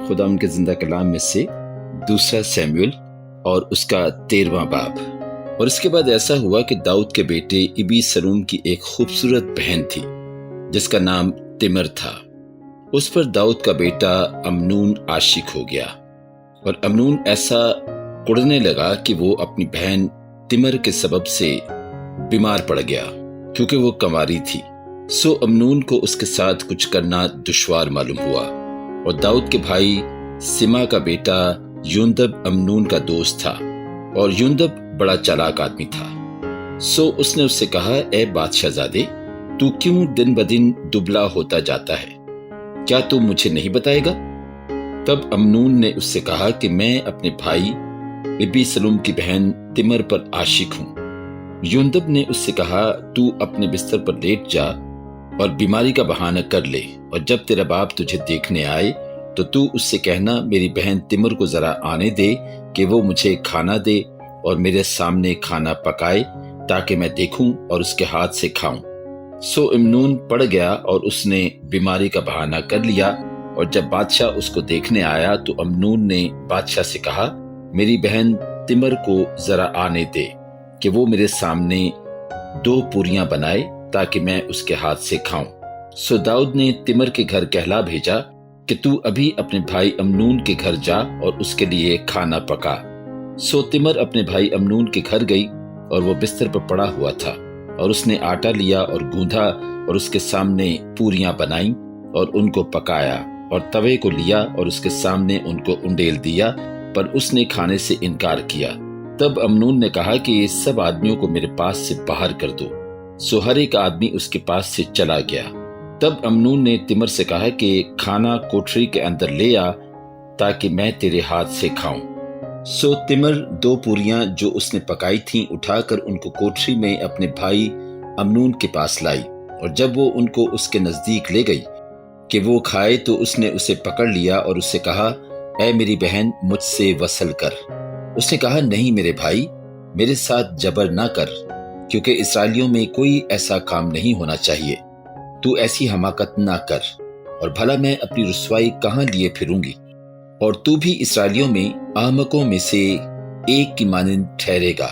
खुदा उनके जिंदा कलाम में से दूसरा सैमुएल और उसका 13वां बाब। और इसके बाद ऐसा हुआ कि दाऊद के बेटे इबी सलूम की एक खूबसूरत बहन थी जिसका नाम तिमर था। उस पर दाऊद का बेटा अमनून आशिक हो गया और अमनून ऐसा कुढ़ने लगा कि वो अपनी बहन तिमर के सबब से बीमार पड़ गया क्योंकि वो कंवारी थी। सो अमनून को उसके साथ कुछ करना दुश्वार मालूम हुआ और दाऊद के भाई सिमा का बेटा युंदब अमनून का दोस्त था और युंदब बड़ा चालाक आदमी था। सो उसने उससे कहा, ए बादशाहजादे, तू क्यों दिन ब दिन दुबला होता जाता है? क्या तू मुझे नहीं बताएगा? तब अमनून ने उससे कहा कि मैं अपने भाई इबी सलूम की बहन तिमर पर आशिक हूं। युंदब ने उससे कहा, तू अपने बिस्तर पर लेट जा और बीमारी का बहाना कर ले और जब तेरा बाप तुझे देखने आए तो तू उससे कहना, मेरी बहन तिमर को जरा आने दे कि वो मुझे खाना दे और मेरे सामने खाना पकाए ताकि मैं देखूं और उसके हाथ से खाऊं। सो अमनून पड़ गया और उसने बीमारी का बहाना कर लिया और जब बादशाह उसको देखने आया तो अमनून ने बादशाह से कहा, मेरी बहन तिमर को जरा आने दे कि वो मेरे सामने 2 पूरियां बनाए ताकि मैं उसके हाथ से खाऊं। सो दाऊद ने तिमर के घर कहला भेजा कि तू अभी अपने भाई अमनून के घर जा और उसके लिए खाना पका। सो तिमर अपने भाई अमनून के घर गई और वो बिस्तर पर पड़ा हुआ था और उसने आटा लिया और गूंधा और उसके सामने पूरियां बनाई और उनको पकाया और तवे को लिया और उसके सामने उनको उंडेल दिया, पर उसने खाने से इनकार किया। तब अमनून ने कहा कि ये सब आदमियों को मेरे पास से बाहर कर दो। सो हर एक आदमी उसके पास से चला गया। तब अमनून ने तिमर से कहा कि खाना कोठरी के अंदर ले आ ताकि मैं तेरे हाथ से खाऊं। सो तिमर 2 पूरियां जो उसने पकाई थीं उठाकर उनको कोठरी में अपने भाई अमनून के पास लाई और जब वो उनको उसके नजदीक ले गई कि वो खाए तो उसने उसे पकड़ लिया और उससे कहा, ऐ मेरी बहन, मुझसे वसल कर। उसने कहा, नहीं मेरे भाई, मेरे साथ जबर ना कर, क्योंकि इस्राएलियों में कोई ऐसा काम नहीं होना चाहिए। तू ऐसी हमाकत ना कर और भला मैं अपनी रुसवाई कहाँ लिए फिरूंगी, और तू भी इस्राएलियों में अहमकों में से एक की मानिंद ठहरेगा।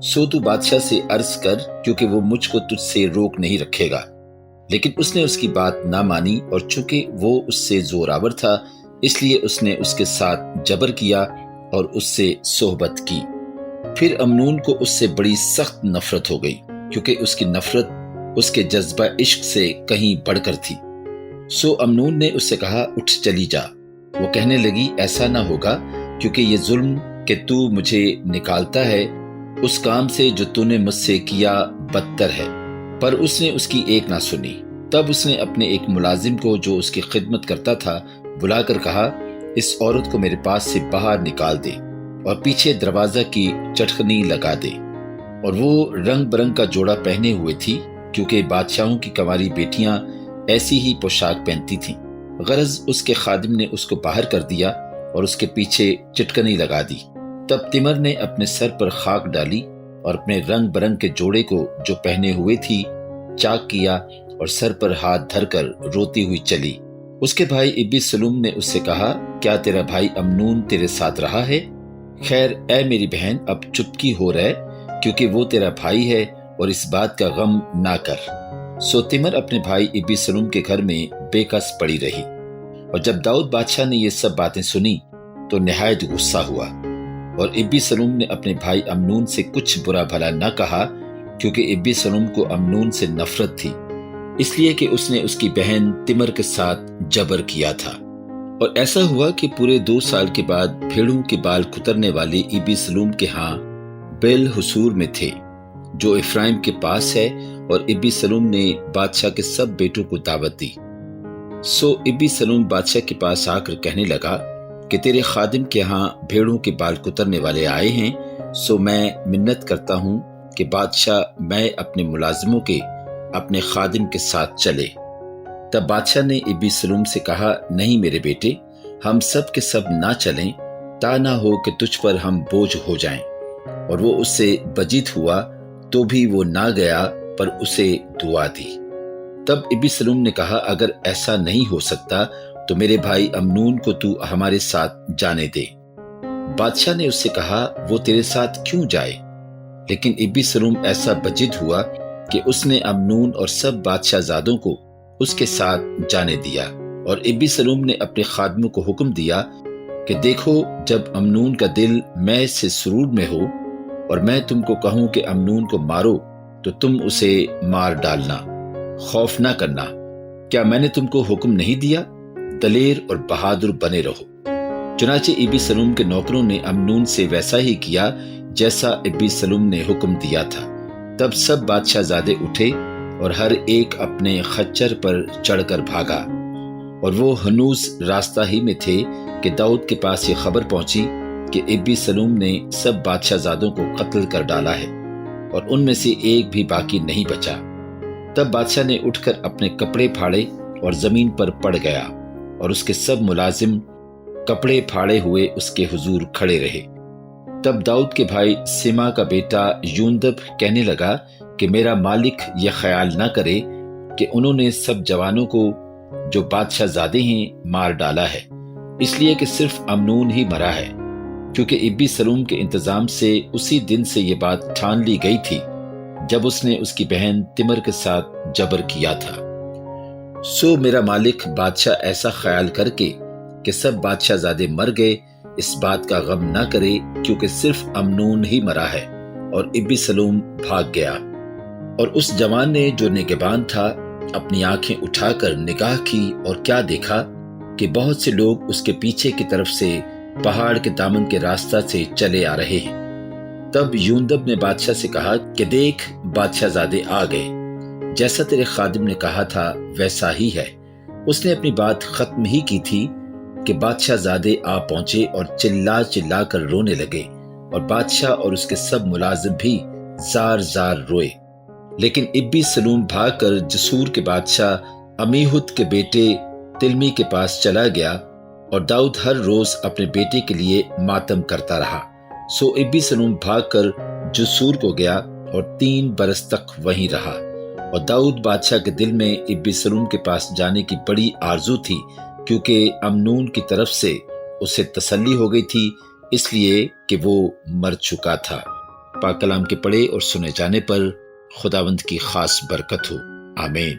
सो तू बादशाह से अर्ज कर, क्योंकि वो मुझको तुझसे रोक नहीं रखेगा। लेकिन उसने उसकी बात ना मानी और चूंकि वो उससे जोरावर था इसलिए उसने उसके साथ जबर किया और उससे सोहबत की। फिर अमनून को उससे बड़ी सख्त नफरत हो गई क्योंकि उसकी नफरत उसके जज्बा इश्क से कहीं बढ़कर थी। सो अमनून ने उससे कहा, उठ चली जा। वो कहने लगी, ऐसा ना होगा, क्योंकि ये जुल्म कि तू मुझे निकालता है उस काम से जो तूने मुझसे किया बदतर है। पर उसने उसकी एक ना सुनी। तब उसने अपने एक मुलाजिम को जो उसकी खिदमत करता था बुलाकर कहा, इस औरत को मेरे पास से बाहर निकाल दे और पीछे दरवाजा की चटखनी लगा दे। और वो रंग बरंग का जोड़ा पहने हुए थी क्योंकि बादशाहों की कंवारी बेटियां ऐसी ही पोशाक पहनती थीं। गरज उसके खादिम ने उसको बाहर कर दिया और उसके पीछे चिटकनी लगा दी। तब तिमर ने अपने सर पर खाक डाली और अपने रंग बरंग के जोड़े को जो पहने हुए थी चाक किया और सर पर हाथ धरकर रोती हुई चली। उसके भाई इबी सलूम ने उससे कहा, क्या तेरा भाई अमनून तेरे साथ रहा है? खैर ऐ मेरी बहन, अब चुपकी हो रहे, क्योंकि वो तेरा भाई है और इस बात का गम ना कर। सो तिमर अपने भाई इबी सलूम के घर में बेकस पड़ी रही। और जब दाऊद बादशाह ने ये सब बातें सुनी तो निहायत गुस्सा हुआ और इब्बी सलूम ने अपने भाई अमनून से कुछ बुरा भला न कहा, क्योंकि इब्बी सलूम को अमनून से नफरत थी, इसलिए कि उसने उसकी बहन तिमर के साथ जबर किया था। और ऐसा हुआ कि पूरे 2 साल के बाद भेड़ों के बाल कुतरने वाले इब्बी सलूम के यहाँ बेल हुसूर में थे जो इफ्राइम के पास है, और इब्बी सलूम ने बादशाह के सब बेटों को दावत दी। सो इब्बी सलूम बादशाह के पास आकर कहने लगा कि तेरे खादिम के यहाँ भेड़ों के बाल कुतरने वाले आए हैं, सो मैं मिन्नत करता हूँ कि बादशाह मैं अपने मुलाजिमों के अपने खादिम के साथ चले। तब बादशाह ने इब्बी सलूम से कहा, नहीं मेरे बेटे, हम सब के सब ना चलें, ता ना हो कि तुझ पर हम बोझ हो जाएं। और वो उससे बजीत हुआ तो भी वो ना गया, पर उसे दुआ दी। तब इब्बी सलूम ने कहा, अगर ऐसा नहीं हो सकता تو میرے بھائی امنون کو تو ہمارے ساتھ جانے دے۔ بادشاہ نے اس سے کہا وہ تیرے ساتھ کیوں جائے؟ لیکن ابی سلوم ایسا بجد ہوا کہ اس نے امنون اور سب بادشاہ زادوں کو اس کے ساتھ جانے دیا، اور ابی سلوم نے اپنے خادموں کو حکم دیا کہ دیکھو، جب امنون کا دل میں سے سرور میں ہو اور میں تم کو کہوں کہ امنون کو مارو تو تم اسے مار ڈالنا، خوف نہ کرنا۔ کیا میں نے تم کو حکم نہیں دیا؟ دلیر اور بہادر بنے رہو۔ چنانچہ ابی سلوم کے نوکروں نے امنون سے ویسا ہی کیا جیسا ابی سلوم نے حکم دیا تھا۔ تب سب بادشاہ زادے اٹھے اور ہر ایک اپنے خچر پر چڑھ کر بھاگا، اور وہ ہنوز راستہ ہی میں تھے کہ داؤد کے پاس یہ خبر پہنچی کہ ابی سلوم نے سب بادشاہ زادوں کو قتل کر ڈالا ہے، اور ان میں سے ایک بھی باقی نہیں بچا۔ تب بادشاہ نے اٹھ کر اپنے کپڑے پھاڑے اور زمین پر پڑ گیا، اور اس کے سب ملازم کپڑے پھاڑے ہوئے اس کے حضور کھڑے رہے۔ تب داؤد کے بھائی سما کا بیٹا یوندب کہنے لگا کہ میرا مالک یہ خیال نہ کرے کہ انہوں نے سب جوانوں کو جو بادشاہ زادے ہیں مار ڈالا ہے، اس لیے کہ صرف امنون ہی مرا ہے، کیونکہ ابی سلوم کے انتظام سے اسی دن سے یہ بات ٹھان لی گئی تھی جب اس نے اس کی بہن تمر کے ساتھ جبر کیا تھا۔ سو میرا مالک بادشاہ ایسا خیال کر کے کہ سب بادشاہ زادے مر گئے اس بات کا غم نہ کرے، کیونکہ صرف امنون ہی مرا ہے، اور ابی سلوم بھاگ گیا۔ اور اس جوان نے جو نگہبان تھا اپنی آنکھیں اٹھا کر نگاہ کی، اور کیا دیکھا کہ بہت سے لوگ اس کے پیچھے کی طرف سے پہاڑ کے دامن کے راستہ سے چلے آ رہے ہیں۔ تب یوندب نے بادشاہ سے کہا کہ دیکھ، بادشاہ زادے آ گئے، جیسا تیرے خادم نے کہا تھا ویسا ہی ہے۔ اس نے اپنی بات ختم ہی کی تھی کہ بادشاہ زادے آ پہنچے اور چلا چلا کر رونے لگے، اور بادشاہ اور اس کے سب ملازم بھی زار زار روئے۔ لیکن ابی سلوم بھاگ کر جسور کے بادشاہ امیہود کے بیٹے تلمی کے پاس چلا گیا، اور داؤد ہر روز اپنے بیٹے کے لیے ماتم کرتا رہا۔ سو ابی سلوم بھاگ کر جسور کو گیا اور 3 برس تک وہیں رہا۔ اور داؤد بادشاہ کے دل میں ابی سلوم کے پاس جانے کی بڑی آرزو تھی، کیونکہ امنون کی طرف سے اسے تسلی ہو گئی تھی، اس لیے کہ وہ مر چکا تھا۔ پاک کلام کے پڑھے اور سنے جانے پر خداوند کی خاص برکت ہو، آمین۔